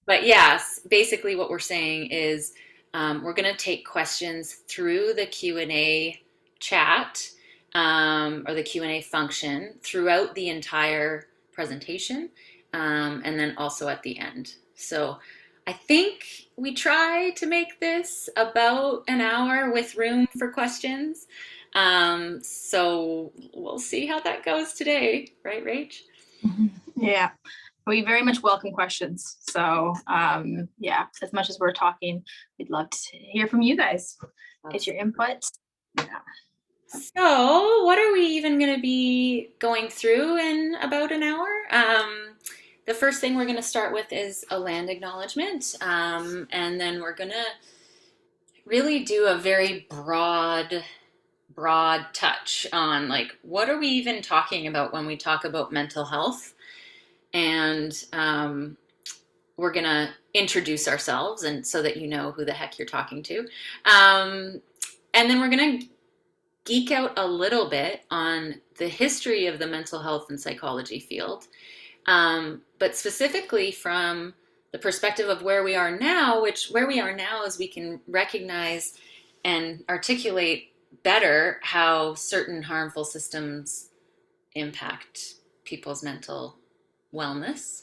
But yes, basically what we're saying is we're going to take questions through the Q&A chat or the Q&A function throughout the entire presentation and then also at the end. So I think we try to make this about an hour with room for questions. So we'll see how that goes today, right, Rach? Yeah, we very much welcome questions. So yeah, as much as we're talking, we'd love to hear from you guys. Get your input. Yeah. So, what are we even going to be going through in about an hour? The first thing we're going to start with is a land acknowledgement, and then we're going to really do a very broad touch on like what are we even talking about when we talk about mental health, and we're going to introduce ourselves, and so that you know who the heck you're talking to, and then we're going to geek out a little bit on the history of the mental health and psychology field, but specifically from the perspective of where we are now, which where we are now is we can recognize and articulate better how certain harmful systems impact people's mental wellness.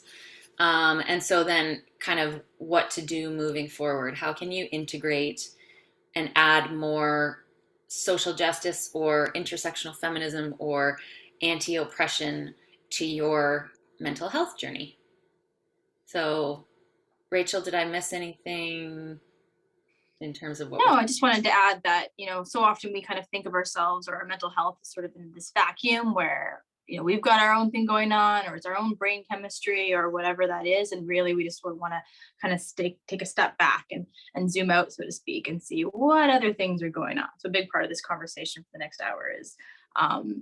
And so then kind of what to do moving forward. How can you integrate and add more social justice or intersectional feminism or anti-oppression to your mental health journey? So, Rachel, did I miss anything in terms of what No, I just wanted to add that, so often we kind of think of ourselves or our mental health as sort of in this vacuum where, we've got our own thing going on, or it's our own brain chemistry or whatever that is. And really, we just sort of want to kind of take a step back and zoom out, so to speak, and see what other things are going on. So a big part of this conversation for the next hour is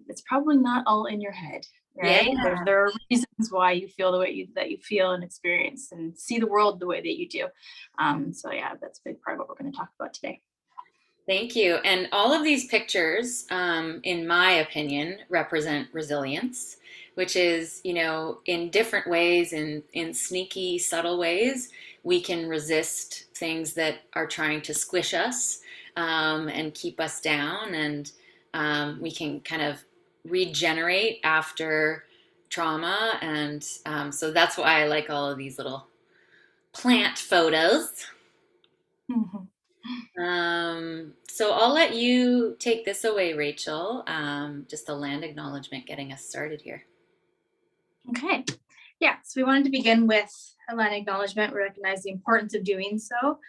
it's probably not all in your head, right? Yeah. There are reasons why you feel the way that you feel and experience and see the world the way that you do. So yeah, that's a big part of what we're going to talk about today. Thank you. And all of these pictures, in my opinion, represent resilience, which is, in different ways, in sneaky, subtle ways, we can resist things that are trying to squish us and keep us down. And we can kind of regenerate after trauma. And so that's why I like all of these little plant photos. Mm-hmm. So I'll let you take this away, Rachel. Just a land acknowledgement getting us started here. Okay. Yeah, so we wanted to begin with a land acknowledgement. We recognize the importance of doing so.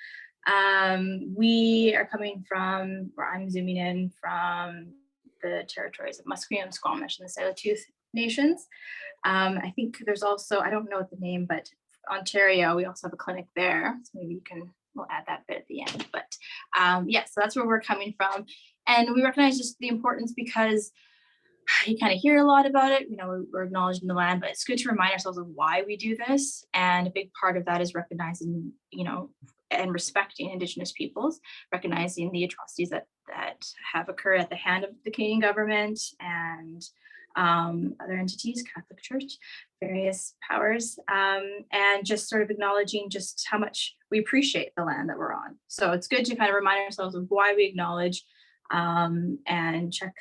We are coming from, or I'm zooming in from the territories of Musqueam, Squamish, and the Tsleil-Waututh nations. I think there's also, I don't know what the name, but Ontario, we also have a clinic there. So maybe we'll add that bit at the end. But yeah, so that's where we're coming from. And we recognize just the importance because you kind of hear a lot about it. We're acknowledging the land, but it's good to remind ourselves of why we do this. And a big part of that is recognizing, and respecting Indigenous peoples, recognizing the atrocities that have occurred at the hand of the Canadian government and other entities, Catholic Church, various powers, and just sort of acknowledging just how much we appreciate the land that we're on. So it's good to kind of remind ourselves of why we acknowledge and check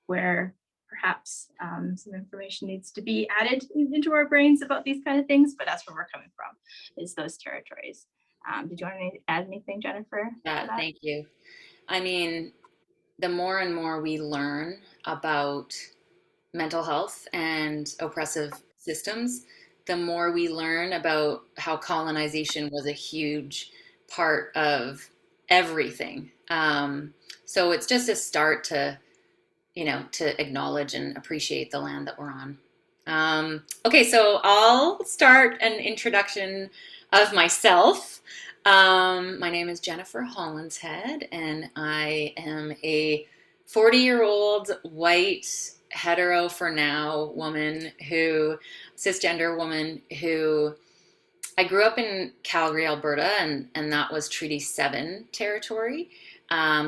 where perhaps some information needs to be added into our brains about these kind of things, but that's where we're coming from, is those territories. Did you want to add anything, Jennifer? Yeah, thank you. I mean, the more and more we learn about mental health and oppressive systems, the more we learn about how colonization was a huge part of everything. So it's just a start to, to acknowledge and appreciate the land that we're on. Okay, so I'll start an introduction of myself. My name is Jennifer Hollinshead, and I am a 40-year-old white hetero for now cisgender woman who I grew up in Calgary, Alberta, and that was Treaty 7 territory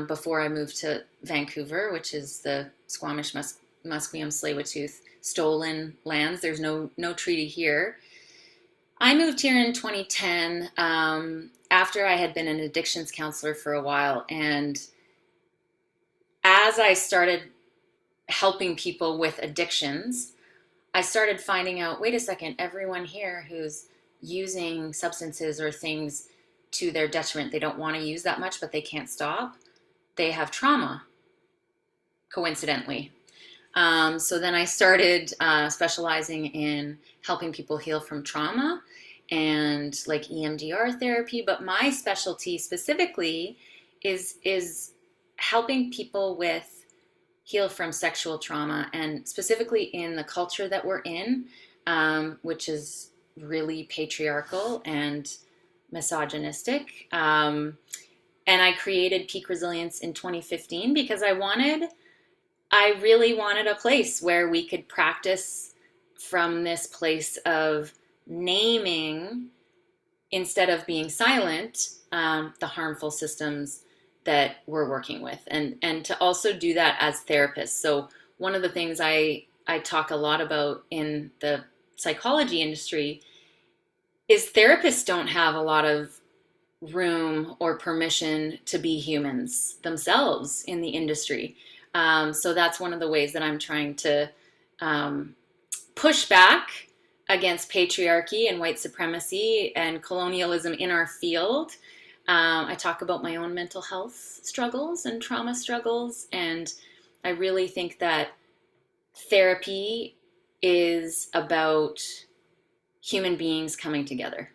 before I moved to Vancouver, which is the Squamish, Musqueam, Tsleil-Waututh stolen lands. There's no treaty here. I moved here in 2010 after I had been an addictions counselor for a while. And as I started helping people with addictions, I started finding out, wait a second, everyone here who's using substances or things to their detriment, they don't want to use that much, but they can't stop, they have trauma, coincidentally. So then I started specializing in helping people heal from trauma and like EMDR therapy. But my specialty specifically is helping people with heal from sexual trauma, and specifically in the culture that we're in, which is really patriarchal and misogynistic. And I created Peak Resilience in 2015 because I really wanted a place where we could practice from this place of naming instead of being silent, the harmful systems that we're working with, and to also do that as therapists. So one of the things I talk a lot about in the psychology industry is therapists don't have a lot of room or permission to be humans themselves in the industry. So that's one of the ways that I'm trying to um, push back against patriarchy and white supremacy and colonialism in our field. I talk about my own mental health struggles and trauma struggles, and I really think that therapy is about human beings coming together.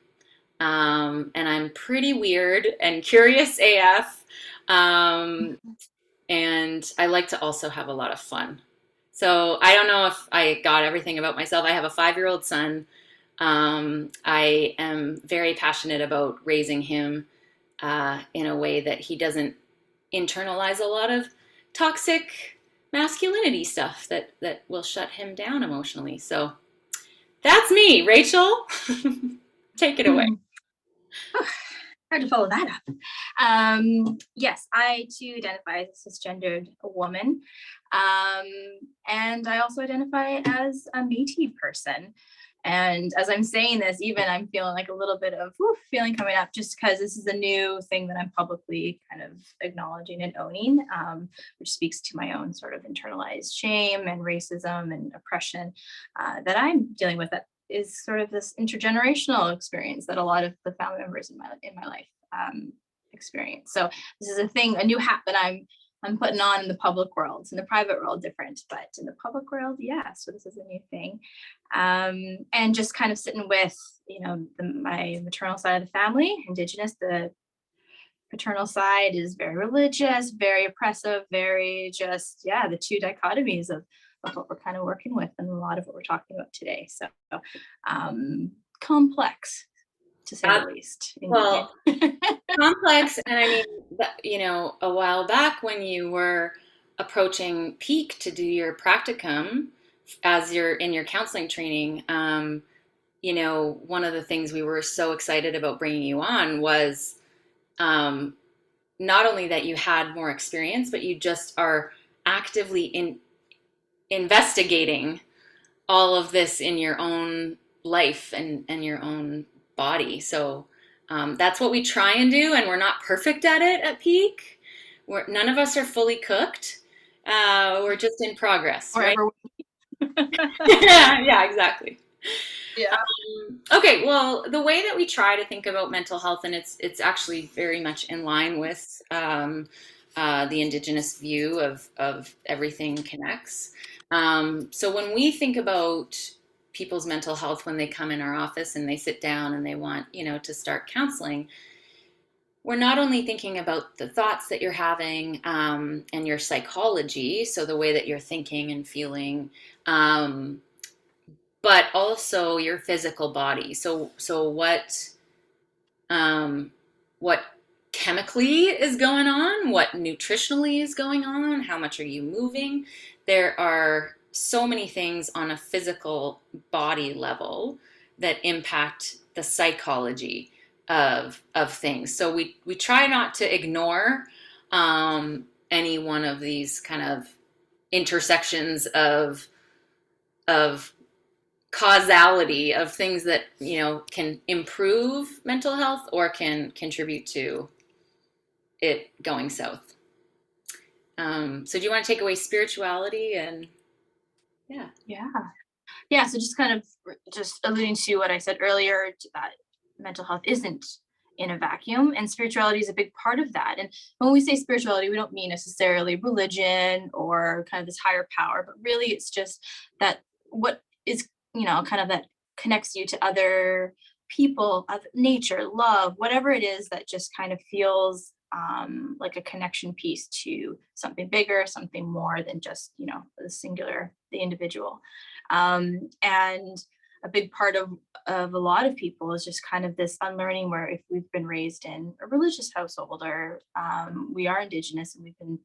And I'm pretty weird and curious AF. Um, and I like to also have a lot of fun. So I don't know if I got everything about myself. I have a 5-year-old son. I am very passionate about raising him in a way that he doesn't internalize a lot of toxic masculinity stuff that will shut him down emotionally. So that's me, Rachel. Take it away. Hard to follow that up. Yes, I too identify as a cisgendered woman. And I also identify as a Métis person. And as I'm saying this, even I'm feeling like a little bit of feeling coming up, just because this is a new thing that I'm publicly kind of acknowledging and owning, which speaks to my own sort of internalized shame and racism and oppression that I'm dealing with, that is sort of this intergenerational experience that a lot of the family members in my life experience. So this is a thing, a new hat that I'm putting on in the public world. In the private world, different, but in the public world, yeah. So this is a new thing, and just kind of sitting with, my maternal side of the family, Indigenous. The paternal side is very religious, very oppressive, very just, the two dichotomies of what we're kind of working with, and a lot of what we're talking about today. So complex, to say the least. Well, complex. And I mean, a while back when you were approaching Peak to do your practicum as you're in your counseling training, one of the things we were so excited about bringing you on was not only that you had more experience, but you just are actively investigating all of this in your own life and your own body. So that's what we try and do, and we're not perfect at it at Peak. None of us are fully cooked. We're just in progress, right? Yeah, exactly. Yeah. Okay, well, the way that we try to think about mental health, and it's actually very much in line with the Indigenous view of everything connects. So when we think about people's mental health when they come in our office and they sit down and they want, to start counseling, we're not only thinking about the thoughts that you're having and your psychology, so the way that you're thinking and feeling, but also your physical body. So what chemically is going on, what nutritionally is going on, how much are you moving? There are so many things on a physical body level that impact the psychology of things. So we try not to ignore any one of these kind of intersections of causality of things that, can improve mental health or can contribute to it going south. So do you want to take away spirituality and yeah. Yeah. Yeah, so just kind of just alluding to what I said earlier, that mental health isn't in a vacuum, and spirituality is a big part of that. And when we say spirituality, we don't mean necessarily religion or kind of this higher power, but really it's just that what is, kind of that connects you to other people, other, nature, love, whatever it is that just kind of feels like a connection piece to something bigger, something more than just, the singular, the individual. And a big part of a lot of people is just kind of this unlearning, where if we've been raised in a religious household, or we are indigenous and we've been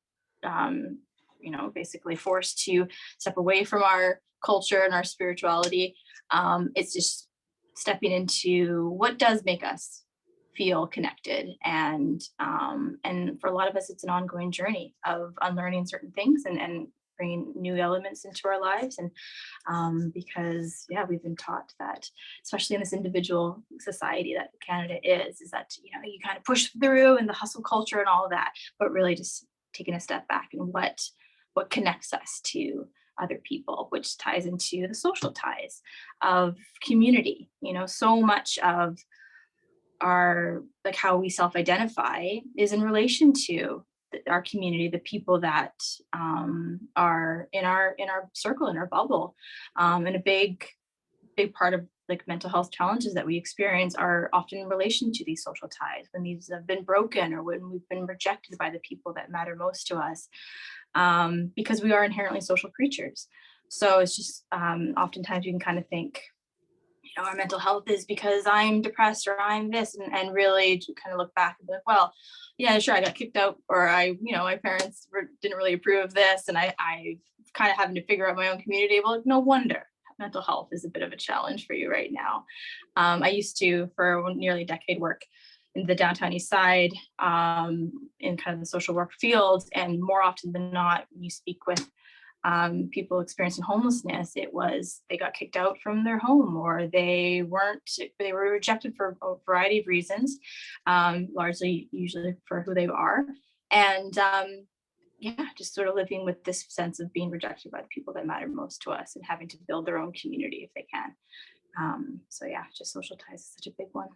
basically forced to step away from our culture and our spirituality, it's just stepping into what does make us feel connected. And for a lot of us, it's an ongoing journey of unlearning certain things and bringing new elements into our lives. And because we've been taught that, especially in this individual society that Canada is that you kind of push through and the hustle culture and all of that, but really just taking a step back and what connects us to other people, which ties into the social ties of community. So much of our, like, how we self-identify is in relation to our community, the people that are in our circle, in our bubble. And a big part of like mental health challenges that we experience are often in relation to these social ties, when these have been broken or when we've been rejected by the people that matter most to us, because we are inherently social creatures. So it's just oftentimes you can kind of think, our mental health is because I'm depressed or I'm this, and really to kind of look back and be like, well, yeah, sure, I got kicked out, or my parents didn't really approve of this, and I kind of having to figure out my own community. Well, no wonder mental health is a bit of a challenge for you right now. I used to, for nearly a decade, work in the downtown east side, in kind of the social work field, and more often than not, when you speak with people experiencing homelessness, it was they got kicked out from their home, or they were rejected for a variety of reasons, largely usually for who they are. And just sort of living with this sense of being rejected by the people that matter most to us and having to build their own community if they can. Just social ties is such a big one.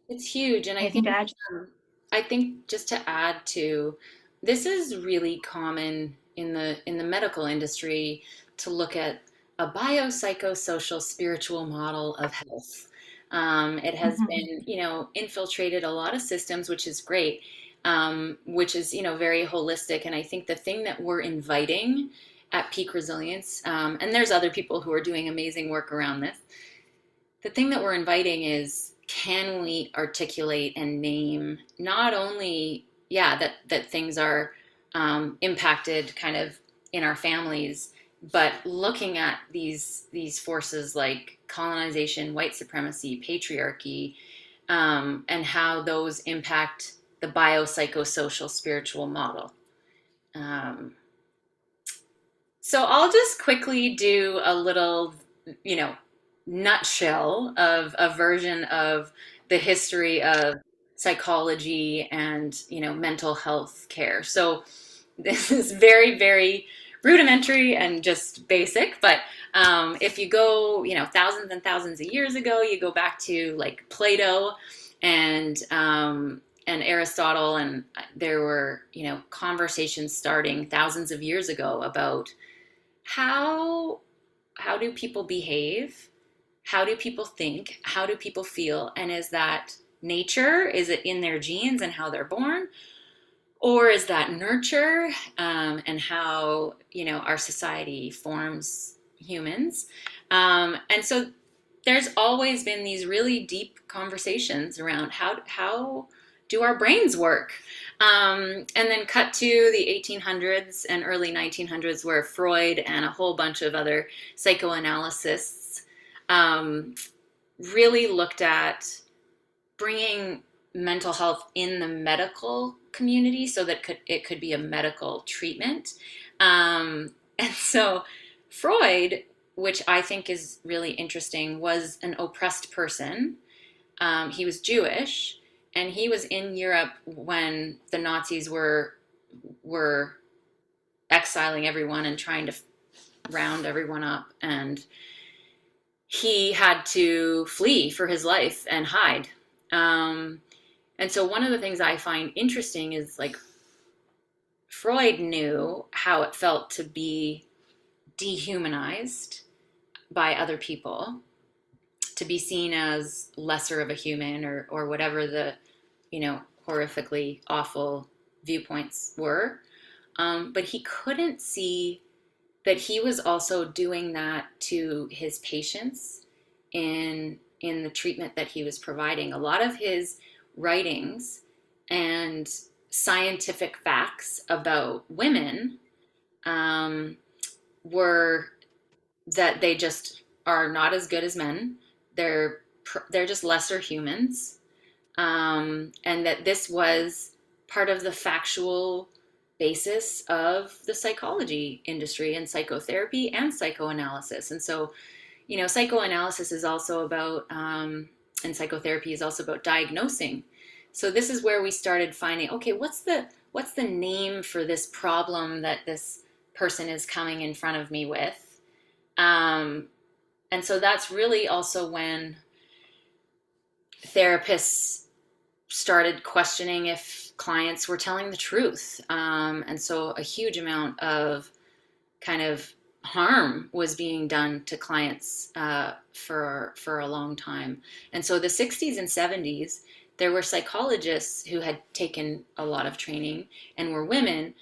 It's huge. And Anything to add? I think just to add to, this is really common in the medical industry to look at a biopsychosocial spiritual model of health. It has been, infiltrated a lot of systems, which is great, which is, very holistic. And I think the thing that we're inviting at Peak Resilience, and there's other people who are doing amazing work around this, the thing that we're inviting is, can we articulate and name not only, that things are impacted kind of in our families, but looking at these forces like colonization, white supremacy, patriarchy, and how those impact the biopsychosocial spiritual model. So I'll just quickly do a little, nutshell of a version of the history of psychology and, mental health care. So this is very, very rudimentary and just basic, but if you go, thousands and thousands of years ago, you go back to like Plato and Aristotle, and there were, conversations starting thousands of years ago about how do people behave? How do people think? How do people feel? And is that nature? Is it in their genes and how they're born? Or is that nurture, and how, our society forms humans? And so there's always been these really deep conversations around how do our brains work? And then cut to the 1800s and early 1900s, where Freud and a whole bunch of other psychoanalysts really looked at bringing mental health in the medical community so that it could be a medical treatment. And so Freud which I think is really interesting, was an oppressed person. He was Jewish, and he was in Europe when the Nazis were exiling everyone and trying to round everyone up, and he had to flee for his life and hide. Um, and so one of the things I find interesting is like Freud knew how it felt to be dehumanized by other people, to be seen as lesser of a human, or whatever the, horrifically awful viewpoints were. But he couldn't see that he was also doing that to his patients in the treatment that he was providing. A lot of his writings and scientific facts about women um, were that they just are not as good as men. They're just lesser humans, and that this was part of the factual basis of the psychology industry and psychotherapy and psychoanalysis. And so, psychoanalysis is also about, and psychotherapy is also about diagnosing. So this is where we started finding, okay, what's the name for this problem that this person is coming in front of me with? And so that's really also when therapists started questioning if clients were telling the truth. And so a huge amount of kind of harm was being done to clients for a long time. And so the 60s and 70s, there were psychologists who had taken a lot of training and were women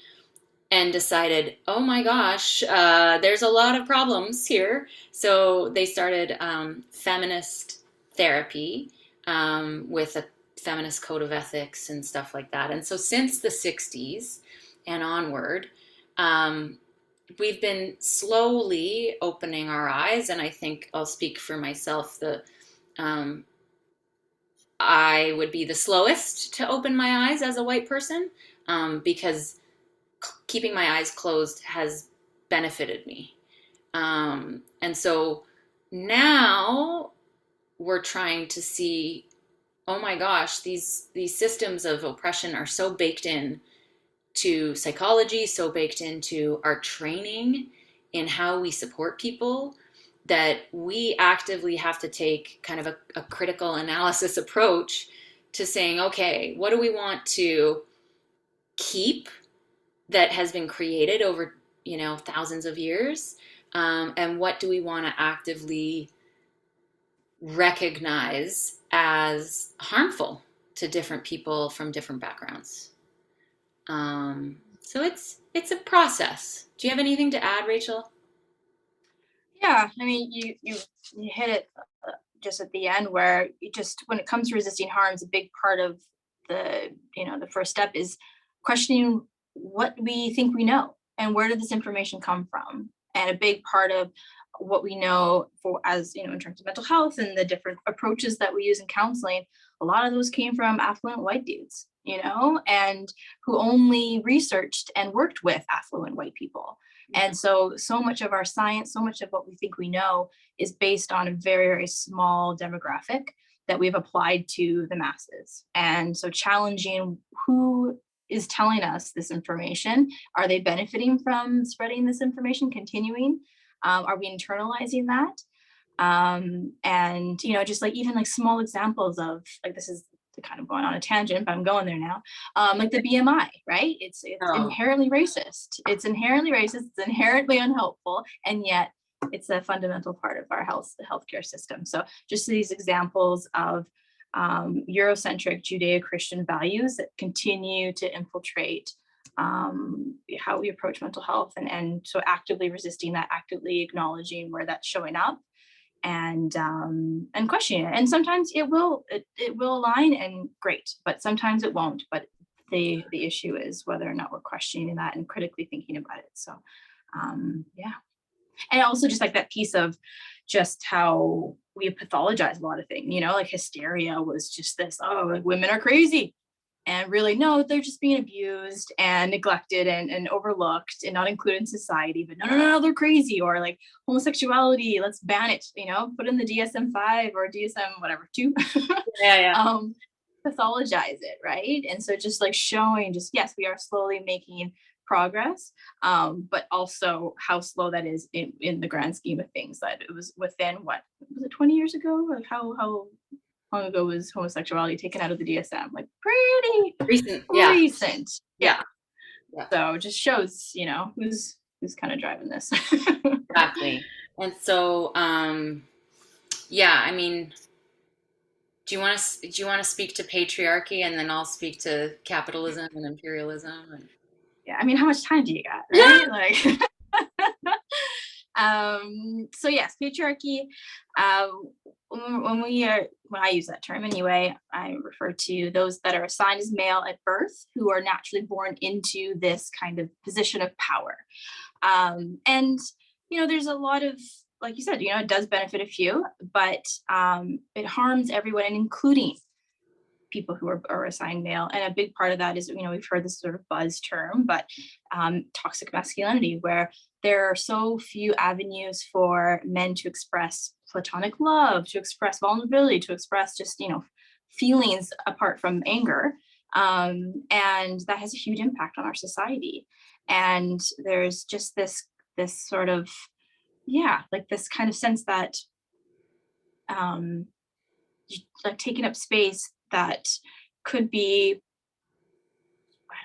and decided, oh my gosh, there's a lot of problems here. So they started feminist therapy with a feminist code of ethics and stuff like that. And so since the 60s and onward, we've been slowly opening our eyes. And I think I'll speak for myself. I would be the slowest to open my eyes as a white person, because keeping my eyes closed has benefited me. And so now we're trying to see, oh my gosh, these systems of oppression are so baked in to psychology, so baked into our training in how we support people, that we actively have to take kind of a critical analysis approach to saying, okay, what do we want to keep that has been created over thousands of years, and what do we want to actively recognize as harmful to different people from different backgrounds. So it's a process. Do you have anything to add, Rachel? Yeah, I mean, you hit it just at the end, where when it comes to resisting harm, is a big part of the first step is questioning what we think we know and where did this information come from. And a big part of what we know, for as in terms of mental health and the different approaches that we use in counseling, a lot of those came from affluent white dudes, and who only researched and worked with affluent white people. And so much of our science, so much of what we think we know is based on a very, very small demographic that we've applied to the masses. And so challenging who is telling us this information. Are they benefiting from spreading this information, continuing? Are we internalizing that? And, just like even like small examples of like, this is kind of going on a tangent, but I'm going there now. Like the BMI, right? It's inherently racist. It's inherently racist. It's inherently unhelpful. And yet it's a fundamental part of our healthcare system. So just these examples of Eurocentric Judeo-Christian values that continue to infiltrate how we approach mental health, and so actively resisting that, actively acknowledging where that's showing up, and questioning it. And sometimes it will align, and great, but sometimes it won't. But the issue is whether or not we're questioning that and critically thinking about it. So yeah. And also just like that piece of just how we pathologize a lot of things, like hysteria was just this, oh, like women are crazy. And really, no, they're just being abused and neglected and overlooked and not included in society. But no, no, no, no, they're crazy. Or like homosexuality, let's ban it, put in the DSM-5 or DSM, whatever, 2. Yeah, yeah. um, Pathologize it, right? And so just like showing, just, yes, we are slowly making progress, but also how slow that is in the grand scheme of things. That it was within, what was it, 20 years ago? Like how long ago was homosexuality taken out of the DSM? Like pretty Recent. Yeah. recent. Yeah. Yeah. Yeah. So it just shows, who's kind of driving this. Exactly. And so, yeah, I mean, do you want to speak to patriarchy, and then I'll speak to capitalism and imperialism? And... Yeah, I mean, how much time do you got, Yeah. right? Like, so yes, patriarchy. When I use that term anyway, I refer to those that are assigned as male at birth, who are naturally born into this kind of position of power. And there's a lot of, like you said, it does benefit a few, but it harms everyone, and including people who are assigned male. And a big part of that is, we've heard this sort of buzz term, but toxic masculinity, where there are so few avenues for men to express platonic love, to express vulnerability, to express just, feelings apart from anger. And that has a huge impact on our society. And there's just this sort of, yeah, like this kind of sense that um, like taking up space that could be, I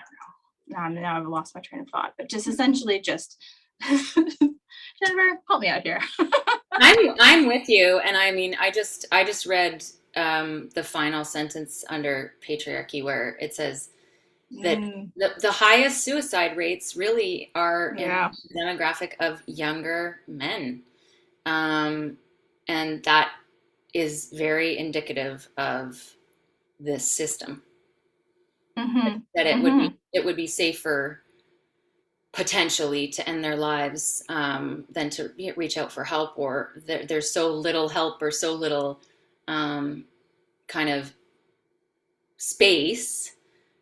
don't know, now I've lost my train of thought, but just essentially just Jennifer, help me out here. I'm with you, and I mean, I just read the final sentence under patriarchy, where it says that Mm, the highest suicide rates really are in yeah. the demographic of younger men, um, and that is very indicative of this system. Hmm. That Hmm. it would be safer potentially to end their lives, than to reach out for help, or there's so little help, or so little um, kind of space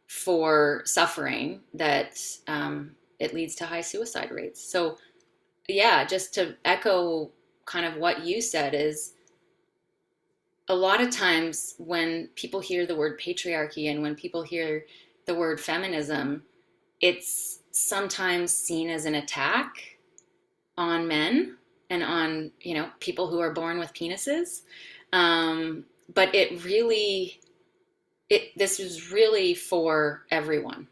for suffering, that it leads to high suicide rates. So yeah, just to echo kind of what you said, is a lot of times when people hear the word patriarchy, and when people hear the word feminism, it's sometimes seen as an attack on men, and on people who are born with penises. But this is really for everyone,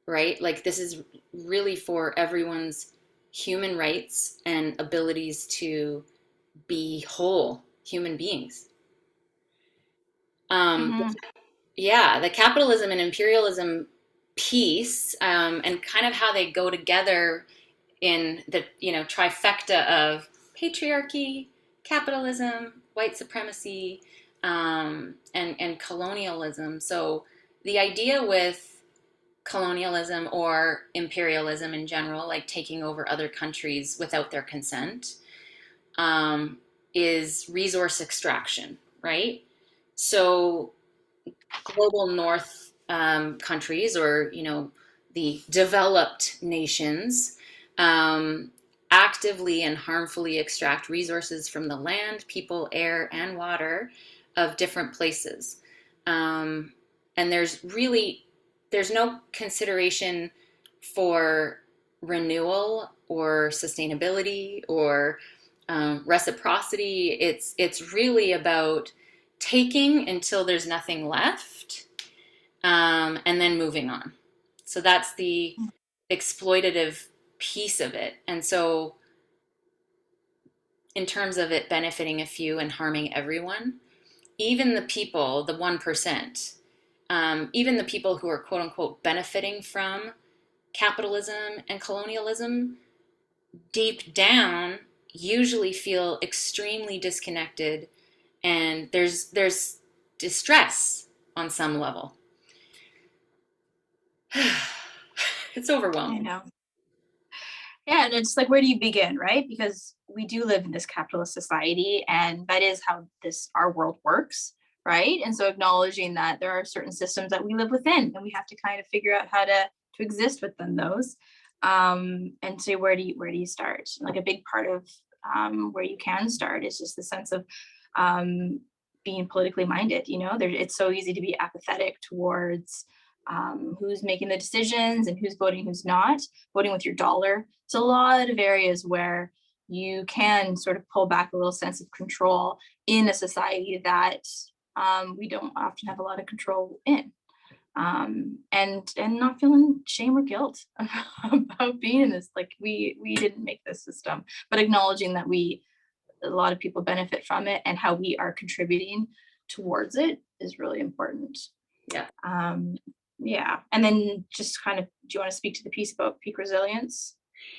right? Like, this is really for everyone's human rights and abilities to be whole human beings. um, Hmm. yeah, the capitalism and imperialism piece, and kind of how they go together in the trifecta of patriarchy, capitalism, white supremacy, and colonialism. So the idea with colonialism, or imperialism in general, like taking over other countries without their consent, um, is resource extraction, right? So global north, countries, or the developed nations, um, actively and harmfully extract resources from the land, people, air, and water of different places. um, and there's no consideration for renewal, or sustainability, or reciprocity. It's really about taking until there's nothing left, and then moving on. So that's the exploitative piece of it. And so, in terms of it benefiting a few and harming everyone, even the people, the 1%, even the people who are quote unquote benefiting from capitalism and colonialism, deep down usually feel extremely disconnected, and there's distress on some level. It's I overwhelming. know. Yeah, and it's like, where do you begin, right? Because we do live in this capitalist society, and that is how this our world works. right? And so acknowledging that there are certain systems that we live within, and we have to kind of figure out how to exist within those. And say, where do you start? Like a big part of where you can start is just the sense of um, being politically minded. It's so easy to be apathetic towards who's making the decisions and who's voting, who's not voting with your dollar. It's a lot of areas where you can sort of pull back a little sense of control in a society that we don't often have a lot of control in. And not feeling shame or guilt about being in this. Like we didn't make this system, but acknowledging that a lot of people benefit from it, and how we are contributing towards it is really important. Yeah. Um, yeah, and then just kind of, do you want to speak to the piece about peak resilience?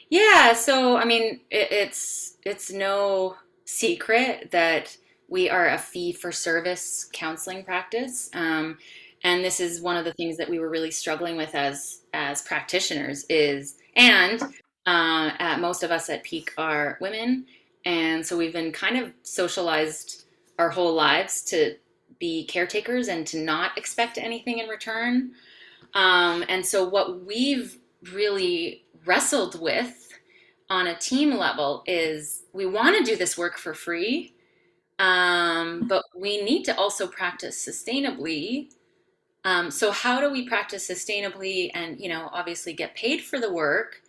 Yeah, so I mean, it's no secret that we are a fee for service counseling practice, and this is one of the things that we were really struggling with as practitioners is, and most of us at Peak are women, and so we've been kind of socialized our whole lives to be caretakers and to not expect anything in return. And so, what we've really wrestled with on a team level is we want to do this work for free, but we need to also practice sustainably. So, how do we practice sustainably and, obviously get paid for the work,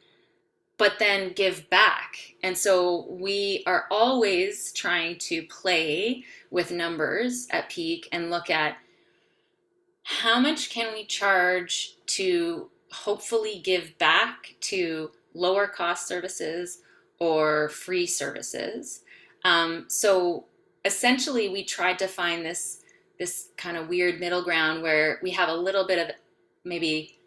but then give back? And so, we are always trying to play with numbers at Peak and look at how much can we charge to hopefully give back to lower cost services or free services. So essentially, we tried to find this kind of weird middle ground where we have a little bit of maybe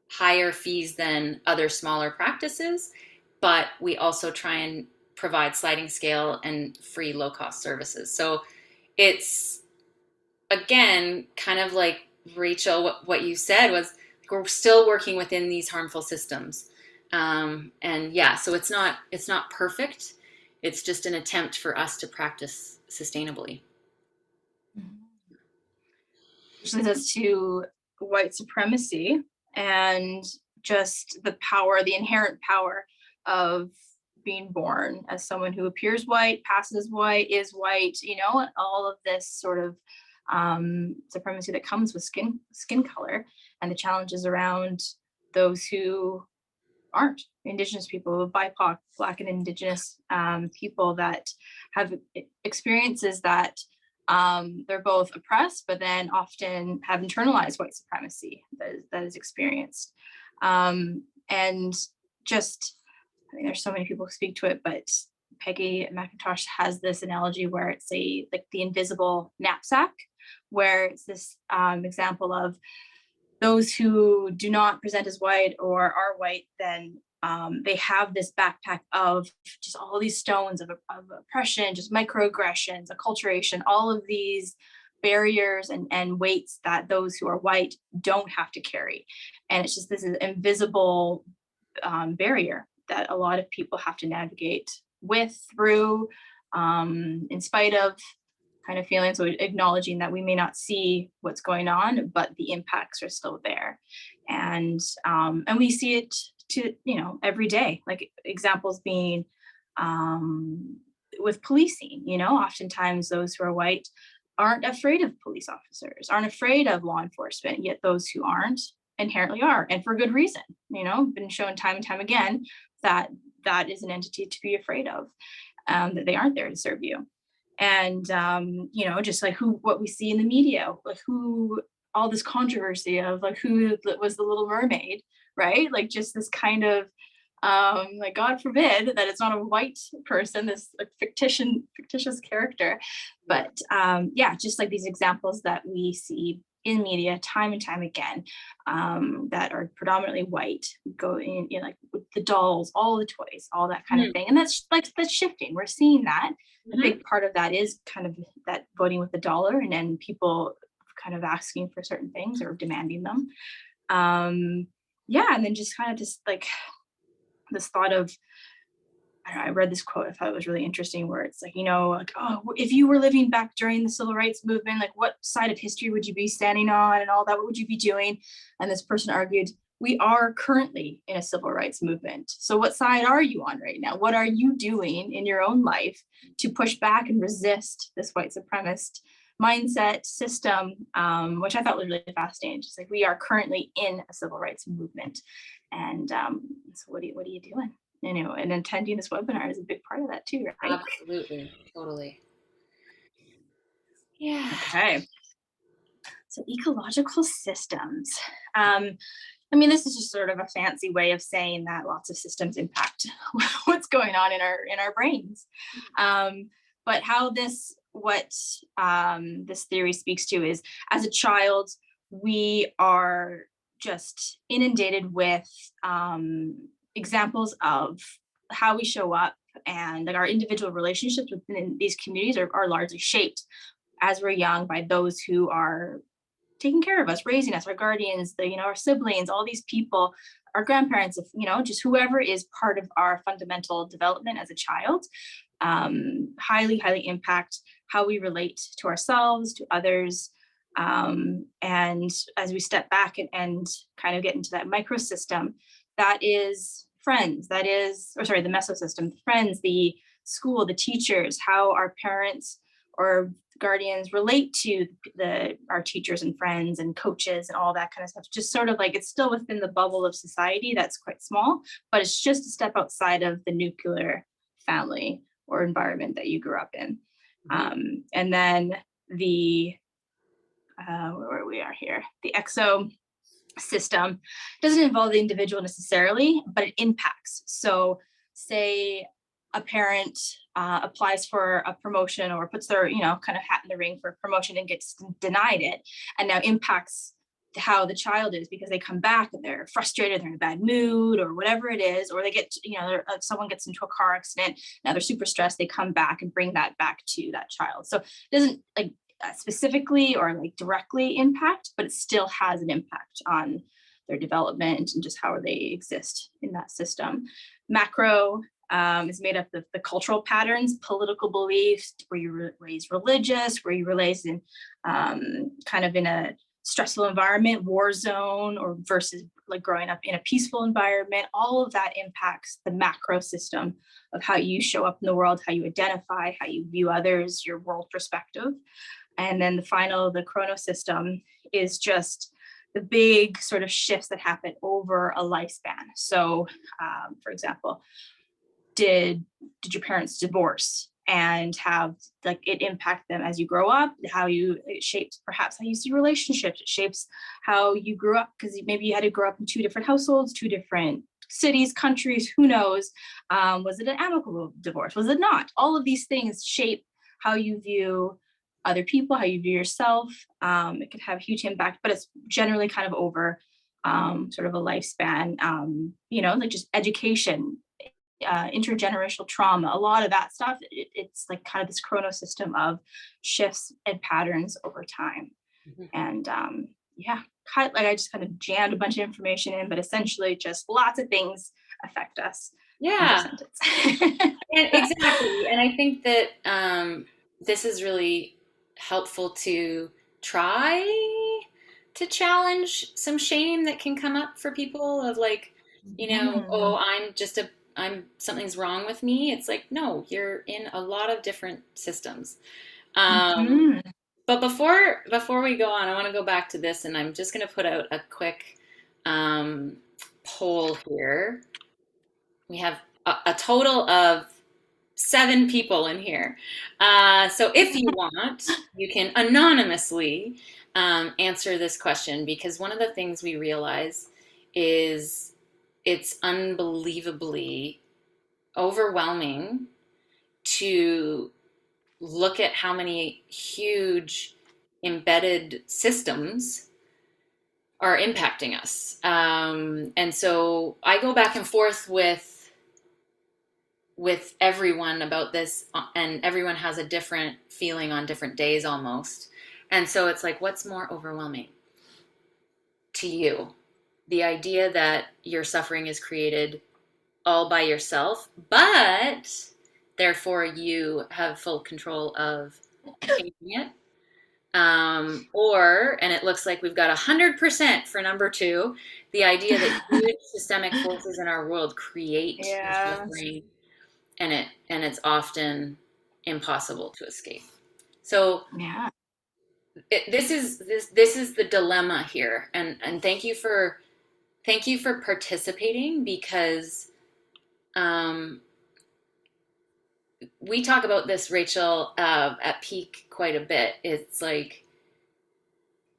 higher fees than other smaller practices, but we also try and provide sliding scale and free low cost services. So it's, again, kind of like Rachel, what you said was we're still working within these harmful systems. And yeah, so it's not perfect. It's just an attempt for us to practice sustainably. Which leads us to white supremacy and just the power, the inherent power of being born as someone who appears white, passes white, is white, all of this sort of supremacy that comes with skin color, and the challenges around those who aren't Indigenous people, BIPOC, Black and Indigenous people that have experiences that they're both oppressed, but then often have internalized white supremacy that is experienced. And just, I mean, there's so many people who speak to it, but Peggy McIntosh has this analogy where it's like the invisible knapsack, where it's this example of those who do not present as white or are white, then they have this backpack of just all these stones of oppression, just microaggressions, acculturation, all of these barriers and weights that those who are white don't have to carry. And it's just this invisible barrier that a lot of people have to navigate through, in spite of kind of feeling. So acknowledging that we may not see what's going on, but the impacts are still there. And we see it every day, like examples being with policing. Oftentimes those who are white aren't afraid of police officers, aren't afraid of law enforcement, yet those who aren't inherently are, and for good reason. Been shown time and time again that that is an entity to be afraid of, that they aren't there to serve you. And just like what we see in the media, like all this controversy of like who was the Little Mermaid, right? Like just this kind of like, God forbid that it's not a white person, this like fictitious character. But yeah, just like these examples that we see in media time and time again, that are predominantly white, go in, like with the dolls, all the toys, all that kind of thing. And that's shifting. We're seeing that. A big part of that is kind of that voting with the dollar, and then people kind of asking for certain things or demanding them. Yeah, and then just kind of just like this thought of I don't know, I read this quote, I thought it was really interesting, where it's like, like, oh, if you were living back during the civil rights movement, like what side of history would you be standing on and all that? What would you be doing? And this person argued, we are currently in a civil rights movement. So what side are you on right now? What are you doing in your own life to push back and resist this white supremacist mindset system, which I thought was really fascinating. Just like, we are currently in a civil rights movement. And so what are you doing? And attending this webinar is a big part of that too, right? Absolutely. Totally. Yeah. Okay. So ecological systems. This is just sort of a fancy way of saying that lots of systems impact what's going on in our brains. But what this theory speaks to is, as a child, we are just inundated with examples of how we show up, and like our individual relationships within these communities are largely shaped as we're young by those who are taking care of us, raising us, our guardians, our siblings, all these people, our grandparents, just whoever is part of our fundamental development as a child, highly, highly impact how we relate to ourselves, to others. And as we step back and kind of get into that microsystem, that is friends, the mesosystem, the friends, the school, the teachers, how our parents or guardians relate to our teachers and friends and coaches and all that kind of stuff. Just sort of like, it's still within the bubble of society that's quite small, but it's just a step outside of the nuclear family or environment that you grew up in. And then where we are here, the exo system doesn't involve the individual necessarily, but it impacts. So say a parent applies for a promotion or puts their, kind of hat in the ring for a promotion and gets denied it, and now impacts how the child is, because they come back and they're frustrated, they're in a bad mood or whatever it is, or they get, someone gets into a car accident, now they're super stressed, they come back and bring that back to that child. So it doesn't like specifically or like directly impact, but it still has an impact on their development and just how they exist in that system. Macro is made up of the cultural patterns, political beliefs, were you raised religious, were you raised in kind of in a stressful environment, war zone, or versus like growing up in a peaceful environment. All of that impacts the macro system of how you show up in the world, how you identify, how you view others, your world perspective. And then the chrono system is just the big sort of shifts that happen over a lifespan. So, for example, did your parents divorce and have like it impact them as you grow up? It shapes perhaps how you see relationships. It shapes how you grew up, because maybe you had to grow up in two different households, two different cities, countries, who knows? Was it an amicable divorce? Was it not? All of these things shape how you view other people, how you view yourself. It could have a huge impact, but it's generally kind of over sort of a lifespan, like just education, intergenerational trauma, a lot of that stuff. It's like kind of this chrono system of shifts and patterns over time. And I just kind of jammed a bunch of information in, but essentially just lots of things affect us. Yeah. Exactly. And I think that this is really helpful to try to challenge some shame that can come up for people of like, oh, something's wrong with me. It's like, no, you're in a lot of different systems. But before we go on, I want to go back to this, and I'm just going to put out a quick poll here. We have a total of 7 people in here. So if you want, you can anonymously answer this question, because one of the things we realize is it's unbelievably overwhelming to look at how many huge embedded systems are impacting us. And so I go back and forth with everyone about this, and everyone has a different feeling on different days almost. And so it's like, what's more overwhelming to you? The idea that your suffering is created all by yourself, but therefore you have full control of changing it. Or, and it looks like we've got 100% for number two, the idea that huge systemic forces in our world create the Yeah. suffering, and it's often impossible to escape. So Yeah. this is the dilemma here, and thank you for participating, because um, we talk about this, Rachel, at Peak quite a bit. It's like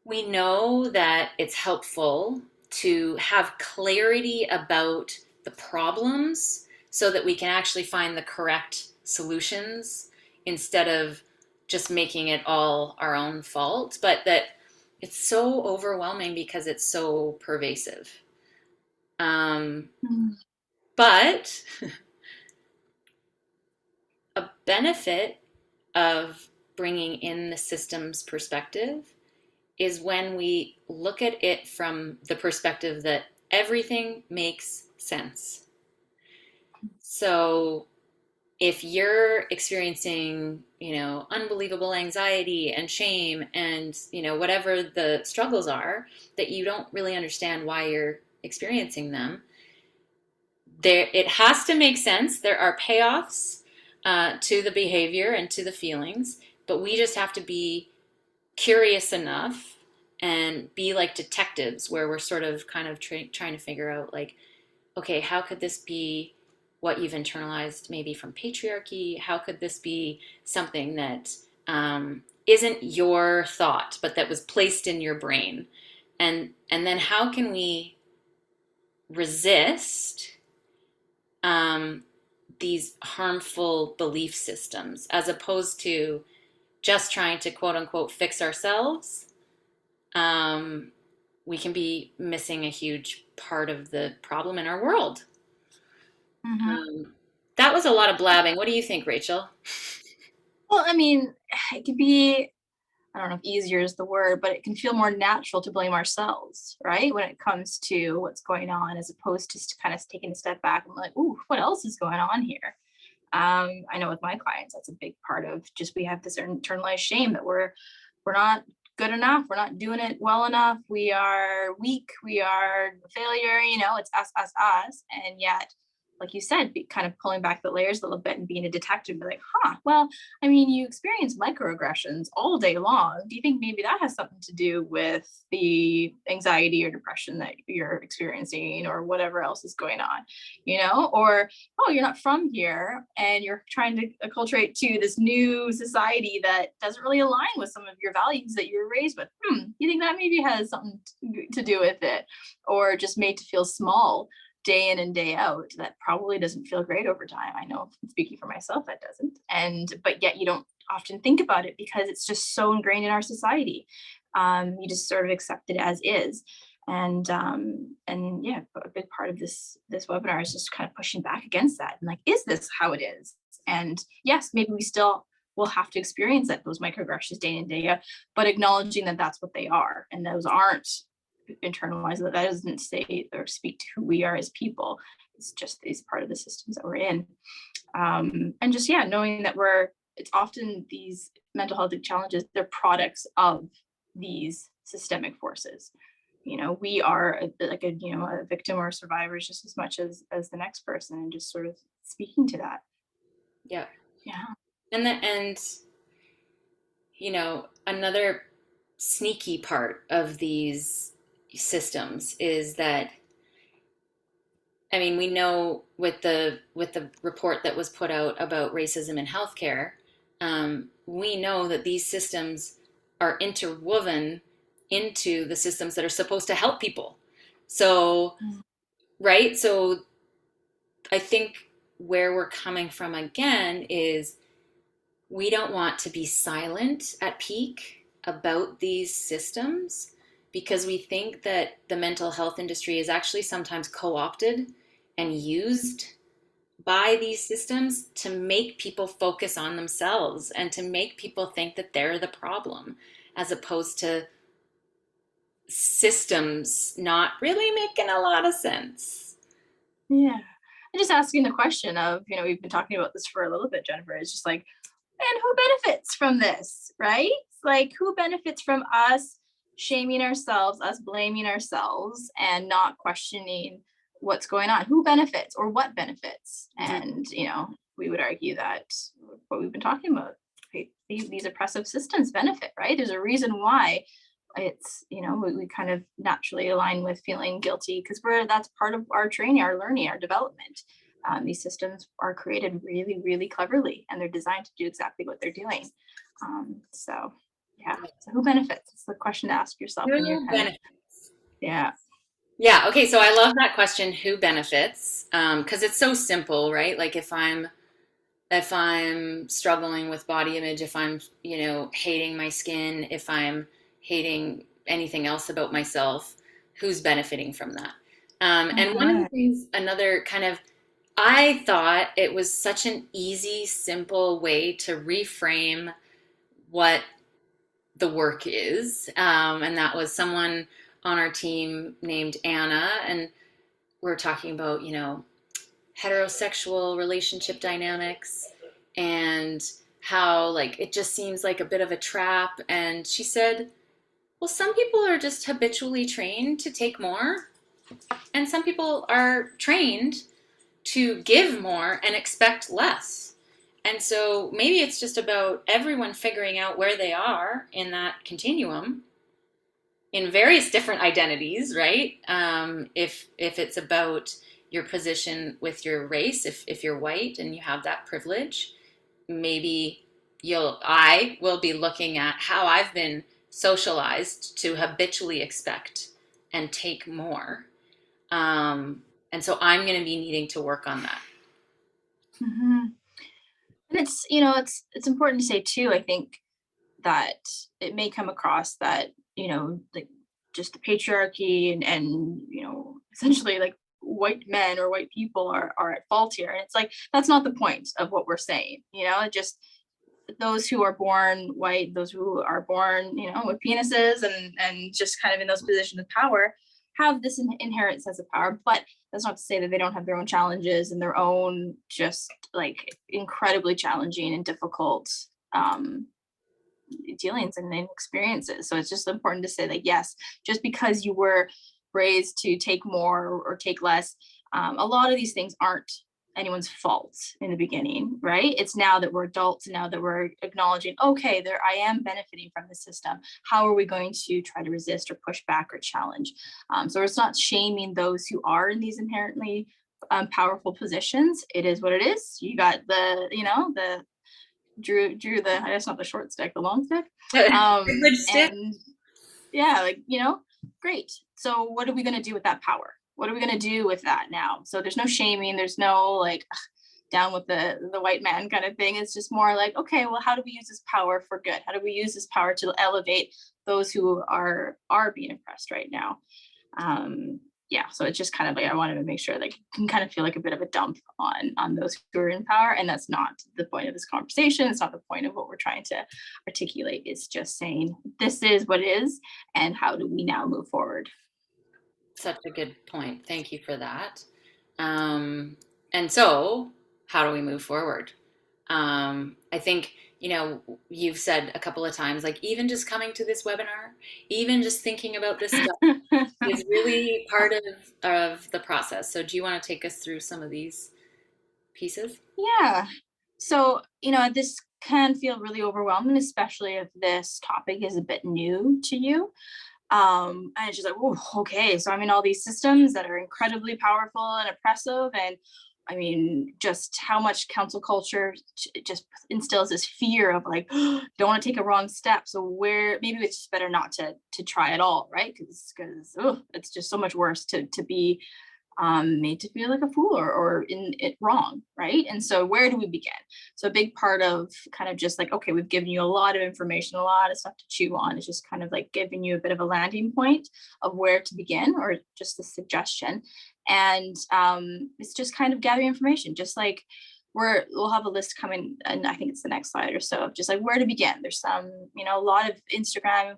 we know that it's helpful to have clarity about the problems so that we can actually find the correct solutions instead of just making it all our own fault, but that it's so overwhelming because it's so pervasive. Um, Mm. but a benefit of bringing in the systems perspective is when we look at it from the perspective that everything makes sense. So if you're experiencing, unbelievable anxiety and shame and, whatever the struggles are that you don't really understand why you're experiencing them, there it has to make sense. There are payoffs to the behavior and to the feelings, but we just have to be curious enough and be like detectives, where we're sort of kind of trying to figure out, like, okay, how could this be what you've internalized maybe from patriarchy? How could this be something that isn't your thought but that was placed in your brain? And then how can we resist um, these harmful belief systems, as opposed to just trying to quote unquote fix ourselves? um, we can be missing a huge part of the problem in our world. Mhm. Um, that was a lot of blabbing. What do you think, Rachel? Well, I mean, it could be, I don't know if easier is the word, but it can feel more natural to blame ourselves, right? When it comes to what's going on, as opposed to kind of taking a step back and like, ooh, what else is going on here? I know with my clients, that's a big part of just, we have this internalized shame that we're not good enough, we're not doing it well enough, we are weak, we are a failure, it's us, and yet, like you said, kind of pulling back the layers a little bit and being a detective, be like, well, I mean, you experience microaggressions all day long. Do you think maybe that has something to do with the anxiety or depression that you're experiencing, or whatever else is going on? Or, oh, you're not from here and you're trying to acculturate to this new society that doesn't really align with some of your values that you were raised with. You think that maybe has something to do with it? Or just made to feel small day in and day out? That probably doesn't feel great over time. I know, speaking for myself, that doesn't. But yet you don't often think about it because it's just so ingrained in our society. You just sort of accept it as is. And yeah, a big part of this webinar is just kind of pushing back against that, and like, is this how it is? And yes, maybe we still will have to experience that, those microaggressions day in day out, but acknowledging that that's what they are, and those aren't internalized, that doesn't say or speak to who we are as people. It's just these part of the systems that we're in. And just, yeah, knowing that it's often these mental health challenges, they're products of these systemic forces. We are a victim or a survivor just as much as the next person, and just sort of speaking to that. Yeah. Yeah. And another sneaky part of these systems is that, I mean, we know with the report that was put out about racism in healthcare, we know that these systems are interwoven into the systems that are supposed to help people. So, right? So I think where we're coming from again is, we don't want to be silent at Peak about these systems, because we think that the mental health industry is actually sometimes co-opted and used by these systems to make people focus on themselves and to make people think that they're the problem, as opposed to systems not really making a lot of sense. Yeah. just asking the question of, we've been talking about this for a little bit, Jennifer, is just like, and who benefits from this, right? Like, who benefits from us shaming ourselves, us blaming ourselves, and not questioning what's going on? Who benefits or what benefits? And, we would argue that what we've been talking about, these oppressive systems benefit, right? There's a reason why it's, we kind of naturally align with feeling guilty because that's part of our training, our learning, our development. These systems are created really, really cleverly, and they're designed to do exactly what they're doing. So yeah, so who benefits? It's the question to ask yourself when you're Who kind of, benefits? yeah. Yeah. Okay. So I love that question. Who benefits? Because it's so simple, right? Like if I'm struggling with body image, if I'm hating my skin, if I'm hating anything else about myself, who's benefiting from that? And one of the things, another kind of, I thought it was such an easy, simple way to reframe what the work is. And that was someone on our team named Anna. And we're talking about, heterosexual relationship dynamics and how like it just seems like a bit of a trap. And she said, well, some people are just habitually trained to take more, and some people are trained to give more and expect less. And so maybe it's just about everyone figuring out where they are in that continuum in various different identities, right? If it's about your position with your race, if you're white and you have that privilege, maybe I will be looking at how I've been socialized to habitually expect and take more. And so I'm going to be needing to work on that. Mm-hmm. And it's important to say too, I think, that it may come across that, like just the patriarchy and essentially like white men or white people are at fault here. And it's like, that's not the point of what we're saying, just those who are born white, those who are born, with penises and just kind of in those positions of power have this inherent sense of power. But that's not to say that they don't have their own challenges and their own just like incredibly challenging and difficult dealings and experiences. So it's just important to say that, yes, just because you were raised to take more or take less, a lot of these things aren't anyone's fault in the beginning, right? It's now that we're adults, now that we're acknowledging, okay, I am benefiting from the system. How are we going to try to resist or push back or challenge? So it's not shaming those who are in these inherently powerful positions. It is what it is. You got the drew the, I guess not the short stick, the long stick. And yeah, like, great. So what are we going to do with that power? What are we going to do with that now? So there's no shaming. There's no like down with the white man kind of thing. It's just more like, okay, well, how do we use this power for good? How do we use this power to elevate those who are being oppressed right now? Yeah, so it's just kind of like, I wanted to make sure like you can kind of feel like a bit of a dump on those who are in power. And that's not the point of this conversation. It's not the point of what we're trying to articulate. It's just saying, this is what it is, and how do we now move forward? Such a good point. Thank you for that. And so, how do we move forward? I think, you've said a couple of times, like even just coming to this webinar, even just thinking about this stuff is really part of the process. So do you want to take us through some of these pieces? Yeah. So, this can feel really overwhelming, especially if this topic is a bit new to you. And it's just like, oh, okay. So I'm in all these systems that are incredibly powerful and oppressive. And I mean, just how much council culture just instills this fear of like, don't want to take a wrong step. So maybe it's just better not to try at all, right? Because it's just so much worse to be made to feel like a fool or in it wrong, right? And so where do we begin? So a big part of kind of just like, okay, we've given you a lot of information, a lot of stuff to chew on. It's just kind of like giving you a bit of a landing point of where to begin, or just a suggestion. And it's just kind of gathering information, just like we'll have a list coming, and I think it's the next slide or so, of just like where to begin. There's some, a lot of Instagram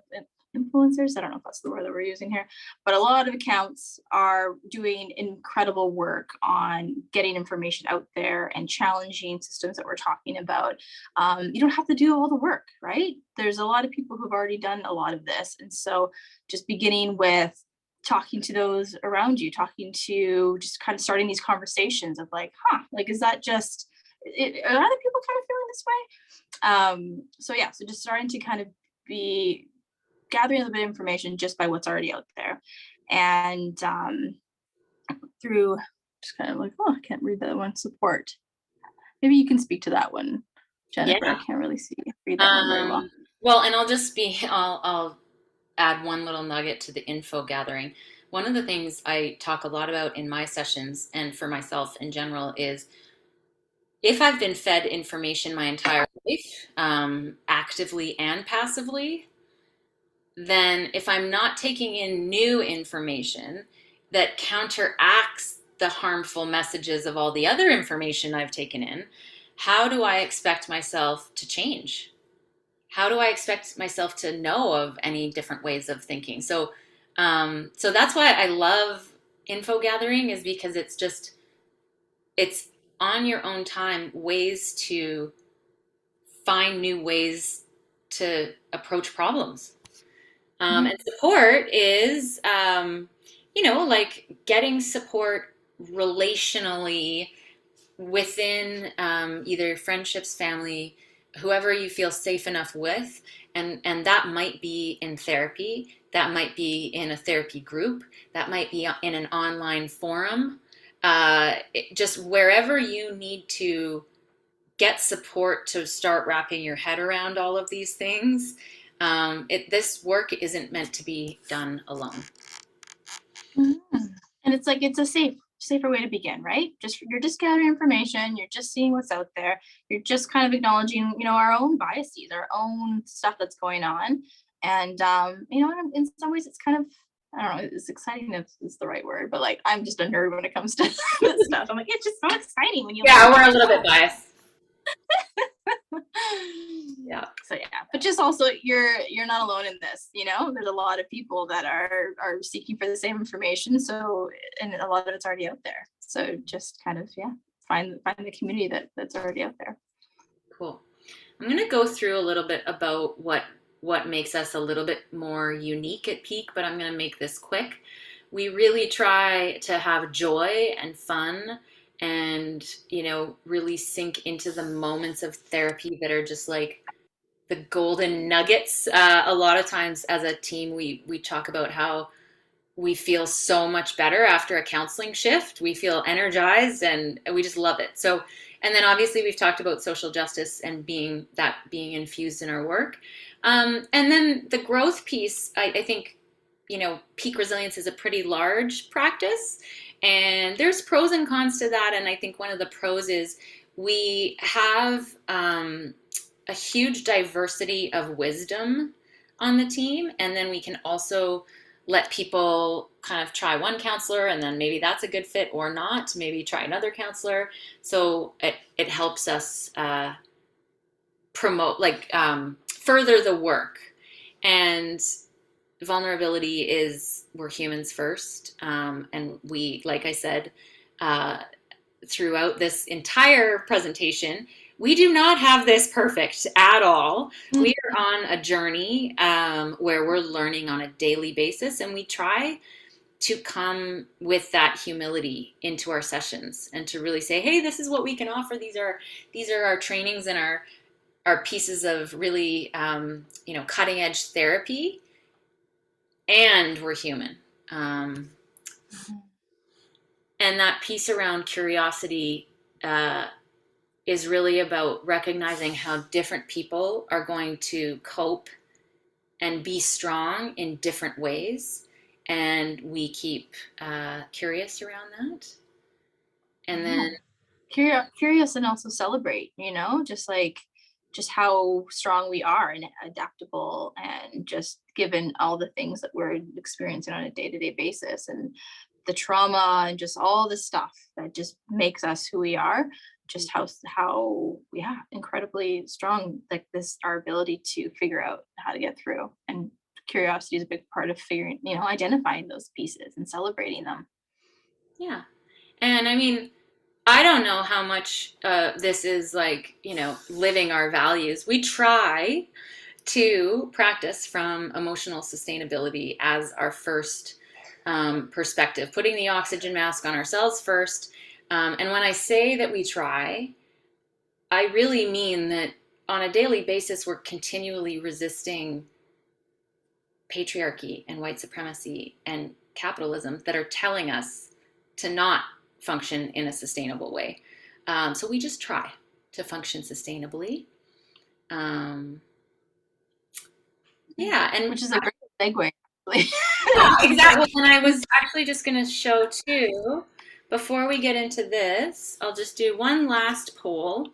influencers. I don't know if that's the word that we're using here, but a lot of accounts are doing incredible work on getting information out there and challenging systems that we're talking about. You don't have to do all the work, right? There's a lot of people who've already done a lot of this. And so just beginning with talking to those around you, talking to just kind of starting these conversations of like, like, is that just, are other people kind of feeling this way? So yeah, so just starting to kind of be gathering a little bit of information just by what's already out there. And through just kind of like, oh, I can't read that one, support. Maybe you can speak to that one, Jennifer. I Yeah. can't really read that one very well. Well, and I'll add one little nugget to the info gathering. One of the things I talk a lot about in my sessions and for myself in general is if I've been fed information my entire life, actively and passively, then if I'm not taking in new information that counteracts the harmful messages of all the other information I've taken in, how do I expect myself to change? How do I expect myself to know of any different ways of thinking? So that's why I love info gathering, is because it's on your own time ways to find new ways to approach problems. Mhm. And support is, like getting support relationally within either friendships, family, whoever you feel safe enough with, and that might be in therapy, that might be in a therapy group, that might be in an online forum, just wherever you need to get support to start wrapping your head around all of these things. This work isn't meant to be done alone. Mhm. And it's like it's a safer way to begin, right? Just you're just gathering information, you're just seeing what's out there, you're just kind of acknowledging, our own biases, our own stuff that's going on. And in some ways it's kind of, I don't know, it's exciting if it's the right word, but like I'm just a nerd when it comes to this stuff. I'm like, it's just so exciting when you learn Yeah, we're a about little bit stuff. biased. Yeah. So yeah, but just also you're not alone in this. There's a lot of people that are seeking for the same information. So, and a lot of it's already out there. So just kind of, yeah, find the community that's already out there. Cool. I'm going to go through a little bit about what makes us a little bit more unique at Peak, but I'm going to make this quick. We really try to have joy and fun and, really sink into the moments of therapy that are just like the golden nuggets. A lot of times as a team, we talk about how we feel so much better after a counseling shift. We feel energized and we just love it. So, and then obviously we've talked about social justice and being infused in our work. And then the growth piece, I think, peak resilience is a pretty large practice and there's pros and cons to that. And I think one of the pros is we have a huge diversity of wisdom on the team. And then we can also let people kind of try one counselor and then maybe that's a good fit or not. Maybe try another counselor. So it helps us promote, further the work. And vulnerability is, we're humans first. And we, like I said, throughout this entire presentation, we do not have this perfect at all. We are on a journey where we're learning on a daily basis, and we try to come with that humility into our sessions and to really say, hey, this is what we can offer. These are our trainings and our pieces of really cutting edge therapy, and we're human. And that piece around curiosity is really about recognizing how different people are going to cope and be strong in different ways. And we keep curious around that. And then, Curious and also celebrate, just how strong we are and adaptable, and just given all the things that we're experiencing on a day-to-day basis, and the trauma and just all the stuff that just makes us who we are, just how yeah, incredibly strong, like this, our ability to figure out how to get through and curiosity is a big part of figuring, identifying those pieces and celebrating them. Yeah. And I mean, I don't know how much this is like, living our values. We try to practice from emotional sustainability as our first perspective, putting the oxygen mask on ourselves first. And when I say that we try, I really mean that on a daily basis, we're continually resisting patriarchy and white supremacy and capitalism that are telling us to not function in a sustainable way. So we just try to function sustainably. Um, yeah, and which is a great segue. yeah, exactly. And I was actually just going to show too, before we get into this, I'll just do one last poll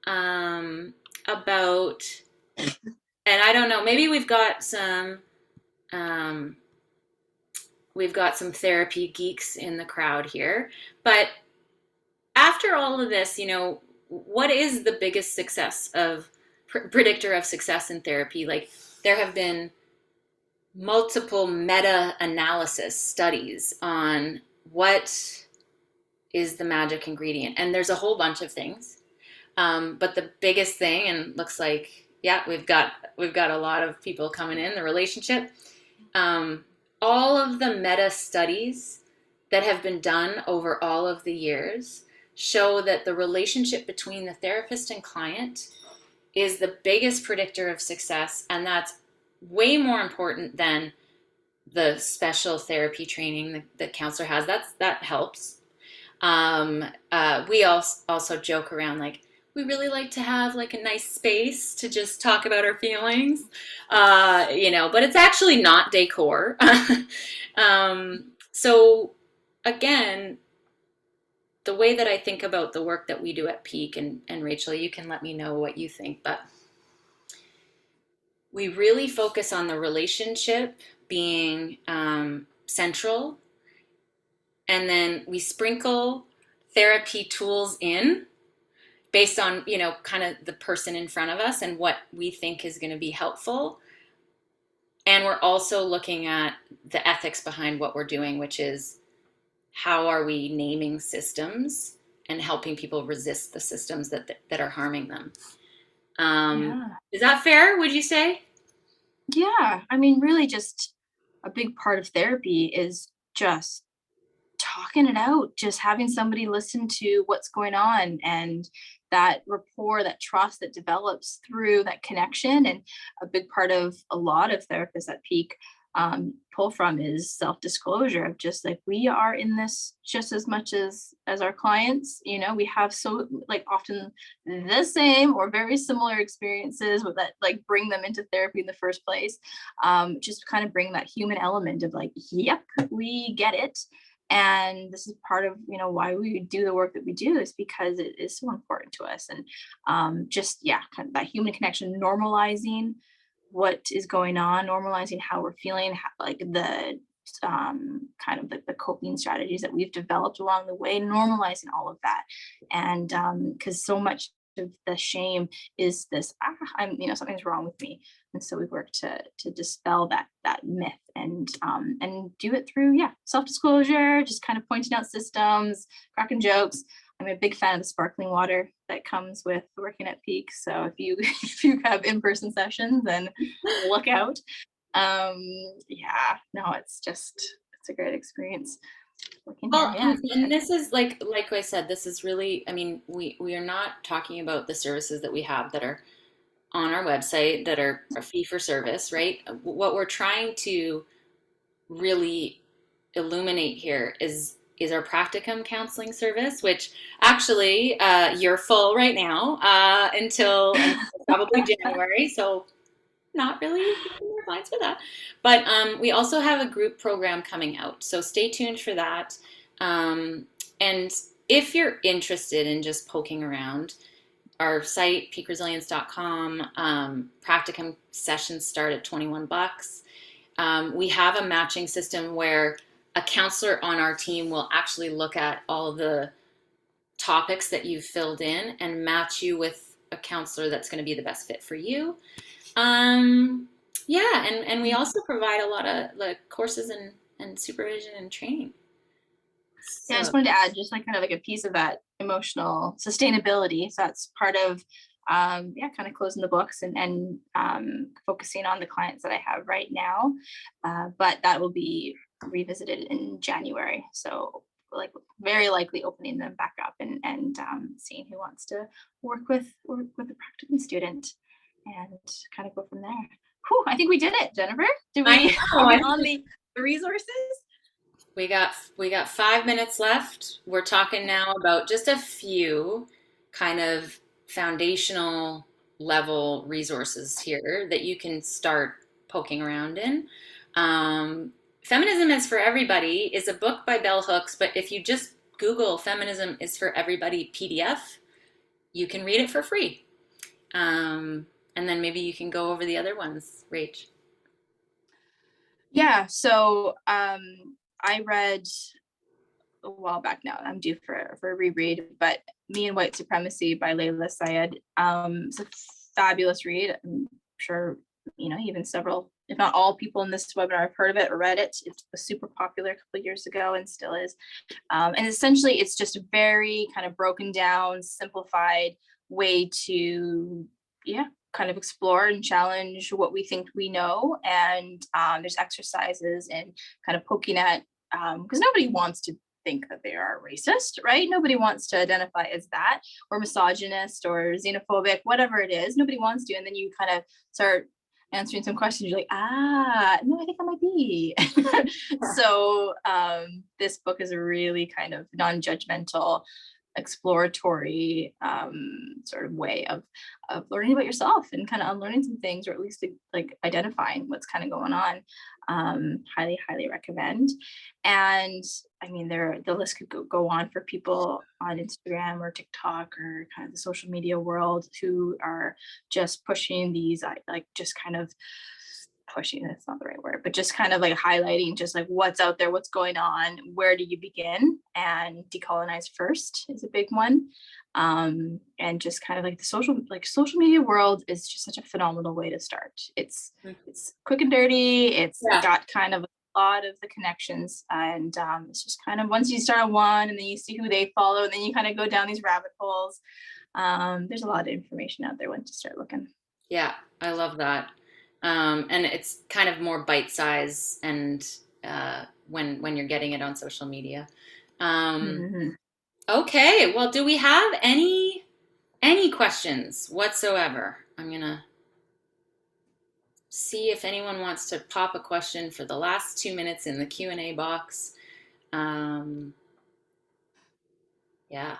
about, and I don't know, maybe um, we've got some therapy geeks in the crowd here, but after all of this, what is the biggest success of predictor of success in therapy? Like, there have been multiple meta-analysis studies on what is the magic ingredient, and there's a whole bunch of things. But the biggest thing, and looks like, yeah, we've got a lot of people coming in the relationship. All of the meta studies that have been done over all of the years show that the relationship between the therapist and client is the biggest predictor of success, and that's way more important than the special therapy training that counselor has. That helps. We also joke around, like, we really like to have like a nice space to just talk about our feelings, but it's actually not decor. So again, the way that I think about the work that we do at Peak, and Rachel, you can let me know what you think, but we really focus on the relationship being central, and then we sprinkle therapy tools in based on, kind of the person in front of us and what we think is going to be helpful. And we're also looking at the ethics behind what we're doing, which is how are we naming systems and helping people resist the systems that are harming them. Yeah. Is that fair, would you say? Yeah. I mean, really just a big part of therapy is just talking it out, just having somebody listen to what's going on, and that rapport, that trust that develops through that connection. And a big part of a lot of therapists at Peak pull from is self-disclosure of just like, we are in this just as much as our clients. We have so like often the same or very similar experiences with that, like bring them into therapy in the first place. Just kind of bring that human element of like, yep, we get it. And this is part of why we do the work that we do, is because it is so important to us. And just kind of that human connection, normalizing what is going on, normalizing how we're feeling, like the kind of the coping strategies that we've developed along the way, normalizing all of that. And because so much of the shame is this, I'm something's wrong with me. And so we work to dispel that myth, and do it through self-disclosure, just kind of pointing out systems, cracking jokes. I'm a big fan of the sparkling water that comes with working at Peak. So if you if you have in-person sessions, then look out. It's a great experience working here. Well, Yeah. and this is like I said, this is really, I mean, we are not talking about the services that we have that are on our website that are a fee for service, right? What we're trying to really illuminate here is our Practicum counseling service, which actually you're full right now until probably January. So not really more clients for that. But we also have a group program coming out. So stay tuned for that. And if you're interested in just poking around, our site, peakresilience.com, Practicum sessions start at $21. We have a matching system where a counselor on our team will actually look at all the topics that you've filled in and match you with a counselor that's going to be the best fit for you. Yeah, and we also provide a lot of like courses and supervision and training. Yeah, I So just wanted to add just like kind of like a piece of that emotional sustainability. So that's part of yeah, kind of closing the books and focusing on the clients that I have right now. But that will be revisited in January. So like very likely opening them back up and seeing who wants to work with a practicum student and kind of go from there. Whew, I think we did it, Jennifer. Did I we know. are we on the resources? We got 5 minutes left. We're talking now about just a few kind of foundational level resources here that you can start poking around in. Feminism is for Everybody is a book by Bell Hooks, but if you just Google Feminism is for Everybody PDF, you can read it for free. And then maybe you can go over the other ones, Rach. Yeah, so I read a while back now. I'm due for a reread, but Me and White Supremacy by Layla Syed. It's a fabulous read. I'm sure even several, if not all, people in this webinar have heard of it or read it. It was super popular a couple of years ago and still is. And essentially, it's just a very kind of broken down, simplified way to kind of explore and challenge what we think we know. And there's exercises and kind of poking at because nobody wants to think that they are racist, right? Nobody wants to identify as that or misogynist or xenophobic, whatever it is. Nobody wants to. And then you kind of start answering some questions. You're like, no, I think I might be. So this book is a really kind of non-judgmental, exploratory sort of way of learning about yourself and kind of unlearning some things, or at least like identifying what's kind of going on. Highly recommend. And I mean, the list could go on for people on Instagram or TikTok or kind of the social media world who are just pushing these, like just kind of pushing, that's not the right word, but just kind of like highlighting just like what's out there, what's going on, where do you begin, and decolonize first is a big one. And just kind of like the social media world is just such a phenomenal way to start. It's quick and dirty. It's Yeah. got kind of a lot of the connections, and it's just kind of once you start on one and then you see who they follow and then you kind of go down these rabbit holes. There's a lot of information out there once you start looking. Yeah, I love that. And it's kind of more bite size and when you're getting it on social media. Mm-hmm. Okay, well, do we have any questions whatsoever? I'm gonna see if anyone wants to pop a question for the last 2 minutes in the Q&A box. Yeah.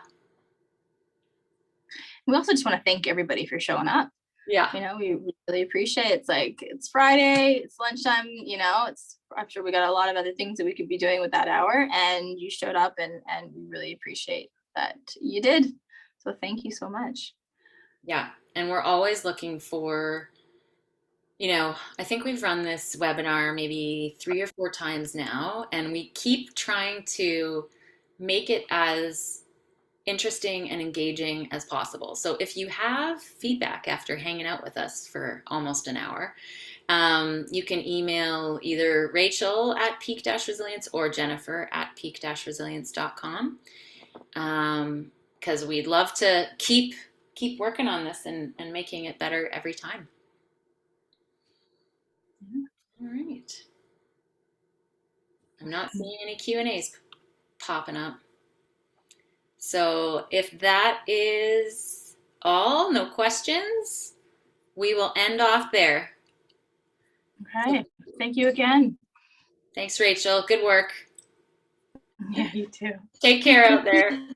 We also just want to thank everybody for showing up. Yeah. We really appreciate it. It's like, it's Friday, it's lunchtime, I'm sure we got a lot of other things that we could be doing with that hour, and you showed up, and we really appreciate that you did. So thank you so much. Yeah. And we're always looking for, I think we've run this webinar maybe 3 or 4 times now, and we keep trying to make it as interesting and engaging as possible. So if you have feedback after hanging out with us for almost an hour, you can email either Rachel at peak-resilience or Jennifer at peak-resilience.com, because we'd love to keep working on this and making it better every time. All right. I'm not seeing any Q&As popping up. So if that is all, no questions, we will end off there. Okay. Thank you again. Thanks, Rachel. Good work. Yeah, you too. Take care out there.